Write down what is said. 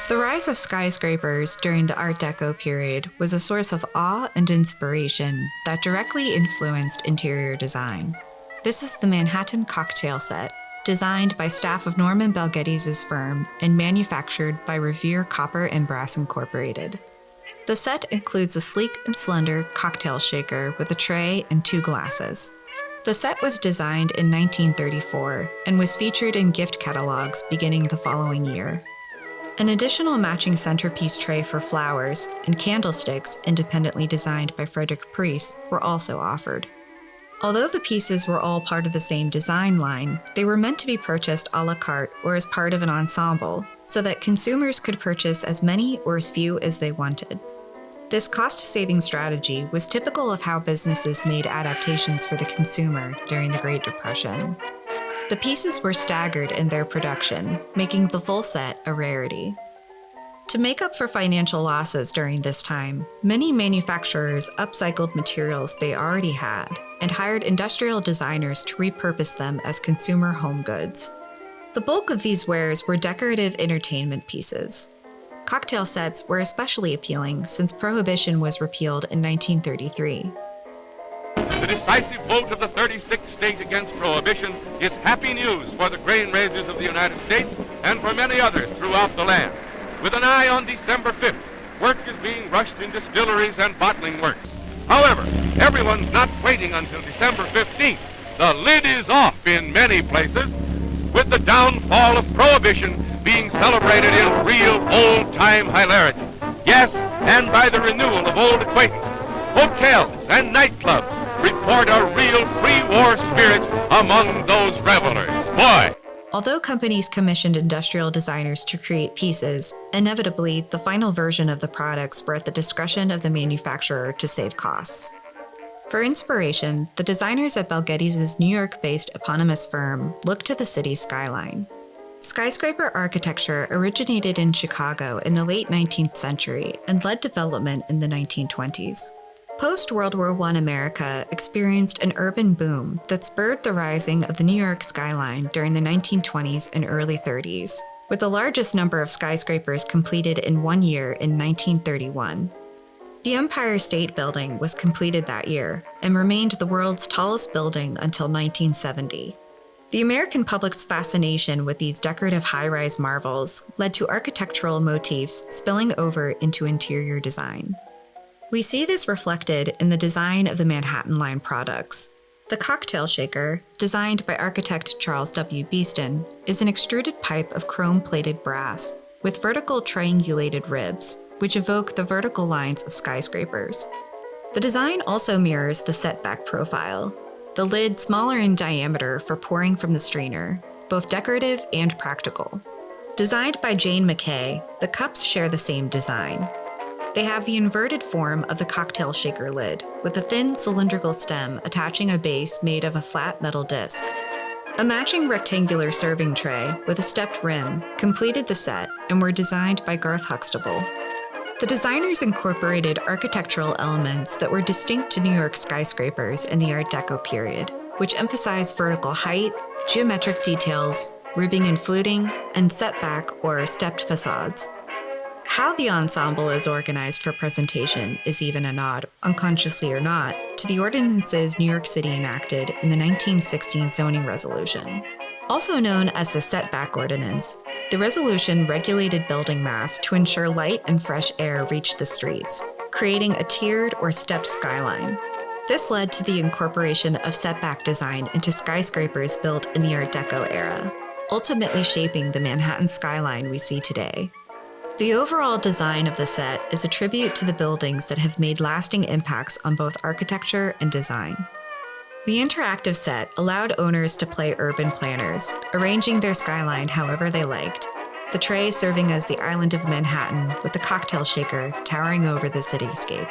The rise of skyscrapers during the Art Deco period was a source of awe and inspiration that directly influenced interior design. This is the Manhattan Cocktail Set, designed by staff of Norman Bell Geddes' firm and manufactured by Revere Copper and Brass Incorporated. The set includes a sleek and slender cocktail shaker with a tray and 2 glasses. The set was designed in 1934 and was featured in gift catalogs beginning the following year. An additional matching centerpiece tray for flowers and candlesticks independently designed by Frederick Preece were also offered. Although the pieces were all part of the same design line, they were meant to be purchased a la carte or as part of an ensemble, so that consumers could purchase as many or as few as they wanted. This cost-saving strategy was typical of how businesses made adaptations for the consumer during the Great Depression. The pieces were staggered in their production, making the full set a rarity. To make up for financial losses during this time, many manufacturers upcycled materials they already had and hired industrial designers to repurpose them as consumer home goods. The bulk of these wares were decorative entertainment pieces. Cocktail sets were especially appealing since Prohibition was repealed in 1933. The decisive vote of the 36th state against Prohibition is happy news for the grain raisers of the United States and for many others throughout the land. With an eye on December 5th, work is being rushed in distilleries and bottling works. However, everyone's not waiting until December 15th. The lid is off in many places, with the downfall of Prohibition being celebrated in real old-time hilarity. Yes, and by the renewal of old acquaintances, hotels and nightclubs report a real pre-war spirit among those revelers. Boy! Although companies commissioned industrial designers to create pieces, inevitably, the final version of the products were at the discretion of the manufacturer to save costs. For inspiration, the designers at Bell Geddes' New York-based eponymous firm looked to the city's skyline. Skyscraper architecture originated in Chicago in the late 19th century and led development in the 1920s. Post-World War I America experienced an urban boom that spurred the rising of the New York skyline during the 1920s and early 30s, with the largest number of skyscrapers completed in one year in 1931. The Empire State Building was completed that year and remained the world's tallest building until 1970. The American public's fascination with these decorative high-rise marvels led to architectural motifs spilling over into interior design. We see this reflected in the design of the Manhattan Line products. The cocktail shaker, designed by architect Charles W. Beeston, is an extruded pipe of chrome-plated brass with vertical triangulated ribs, which evoke the vertical lines of skyscrapers. The design also mirrors the setback profile, the lid smaller in diameter for pouring from the strainer, both decorative and practical. Designed by Jane McKay, the cups share the same design. They have the inverted form of the cocktail shaker lid, with a thin cylindrical stem attaching a base made of a flat metal disc. A matching rectangular serving tray with a stepped rim completed the set and were designed by Garth Huxtable. The designers incorporated architectural elements that were distinct to New York skyscrapers in the Art Deco period, which emphasized vertical height, geometric details, ribbing and fluting, and setback or stepped facades. How the ensemble is organized for presentation is even a nod, unconsciously or not, to the ordinances New York City enacted in the 1916 zoning resolution. Also known as the Setback Ordinance, the resolution regulated building mass to ensure light and fresh air reached the streets, creating a tiered or stepped skyline. This led to the incorporation of setback design into skyscrapers built in the Art Deco era, ultimately shaping the Manhattan skyline we see today. The overall design of the set is a tribute to the buildings that have made lasting impacts on both architecture and design. The interactive set allowed owners to play urban planners, arranging their skyline however they liked, the tray serving as the island of Manhattan with the cocktail shaker towering over the cityscape.